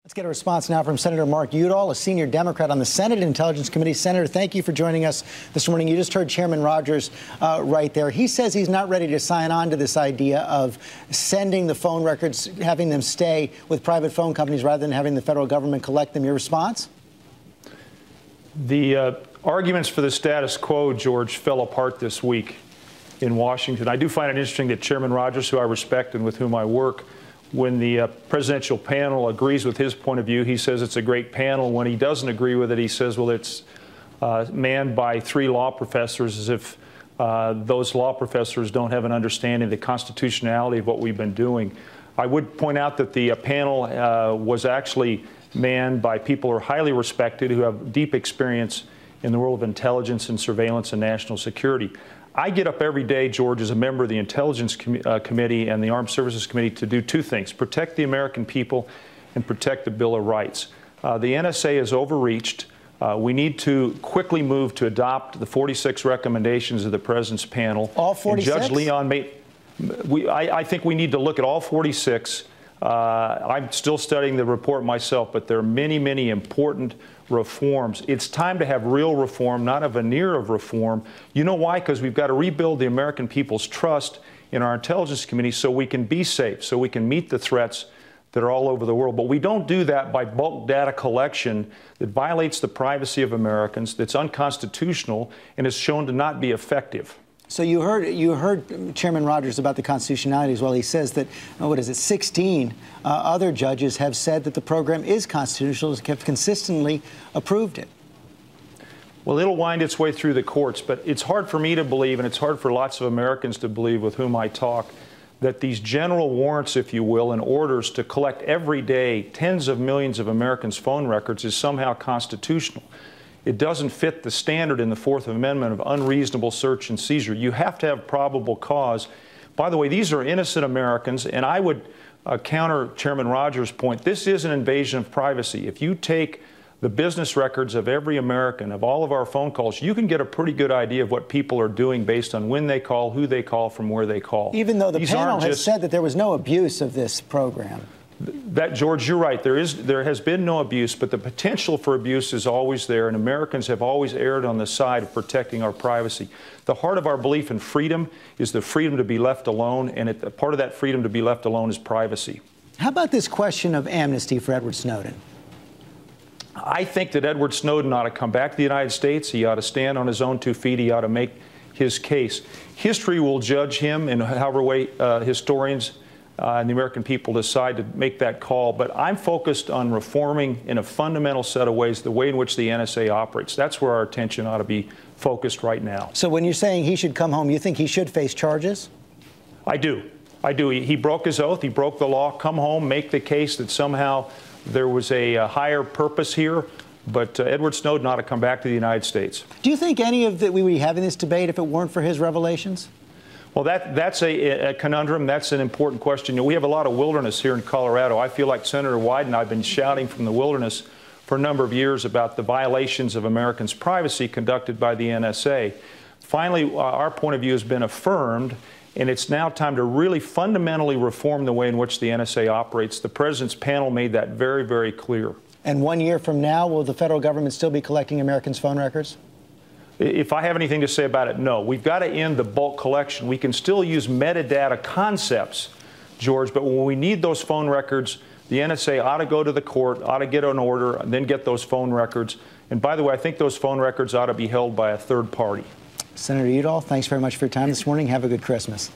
Let's get a response now from Senator Mark Udall, a senior Democrat on the Senate Intelligence Committee. Senator, thank you for joining us this morning. You just heard Chairman Rogers right there. He says he's not ready to sign on to this idea of sending the phone records, having them stay with private phone companies rather than having the federal government collect them. Your response? The arguments for the status quo, George, fell apart this week in Washington. I do find it interesting that Chairman Rogers, who I respect and with whom I work, when the presidential panel agrees with his point of view, he says it's a great panel. When he doesn't agree with it, he says, well, it's manned by 3 law professors, as if those law professors don't have an understanding of the constitutionality of what we've been doing. I would point out that the panel was actually manned by people who are highly respected, who have deep experience in the world of intelligence and surveillance and national security. I get up every day, George, as a member of the Intelligence Committee and the Armed Services Committee to do 2 things: protect the American people and protect the Bill of Rights. The NSA has overreached. We need to quickly move to adopt the 46 recommendations of the President's panel. All 46? And Judge Leon made. I think we need to look at all 46. I'm still studying the report myself, but there are many, many important reforms. It's time to have real reform, not a veneer of reform. You know why? Because we've got to rebuild the American people's trust in our intelligence committee so we can be safe, so we can meet the threats that are all over the world. But we don't do that by bulk data collection that violates the privacy of Americans, that's unconstitutional, and is shown to not be effective. So you heard Chairman Rogers about the constitutionality as well. He says that, 16 other judges have said that the program is constitutional, have consistently approved it. Well, it'll wind its way through the courts, but it's hard for me to believe, and it's hard for lots of Americans to believe with whom I talk, that these general warrants, if you will, and orders to collect every day tens of millions of Americans' phone records is somehow constitutional. It doesn't fit the standard in the 4th Amendment of unreasonable search and seizure. You have to have probable cause. By the way, these are innocent Americans, and I would counter Chairman Rogers' point. This is an invasion of privacy. If you take the business records of every American, of all of our phone calls, you can get a pretty good idea of what people are doing based on when they call, who they call, from where they call. Even though the panel has said that there was no abuse of this program. George, you're right. There has been no abuse, but the potential for abuse is always there, and Americans have always erred on the side of protecting our privacy. The heart of our belief in freedom is the freedom to be left alone, and part of that freedom to be left alone is privacy. How about this question of amnesty for Edward Snowden? I think that Edward Snowden ought to come back to the United States. He ought to stand on his own 2 feet. He ought to make his case. History will judge him in however way historians and the American people decide to make that call. But I'm focused on reforming in a fundamental set of ways the way in which the NSA operates. That's where our attention ought to be focused right now. So when you're saying he should come home, you think he should face charges? I do. I do. He broke his oath. He broke the law. Come home, make the case that somehow there was a higher purpose here. But Edward Snowden ought to come back to the United States. Do you think any of that we would be having this debate if it weren't for his revelations? Well, that's a conundrum. That's an important question. We have a lot of wilderness here in Colorado. I feel like Senator Wyden and I have been shouting from the wilderness for a number of years about the violations of Americans' privacy conducted by the NSA. Finally, our point of view has been affirmed, and it's now time to really fundamentally reform the way in which the NSA operates. The President's panel made that very, very clear. And 1 year from now, will the federal government still be collecting Americans' phone records? If I have anything to say about it, no. We've got to end the bulk collection. We can still use metadata concepts, George, but when we need those phone records, the NSA ought to go to the court, ought to get an order, and then get those phone records. And by the way, I think those phone records ought to be held by a third party. Senator Udall, thanks very much for your time this morning. Have a good Christmas.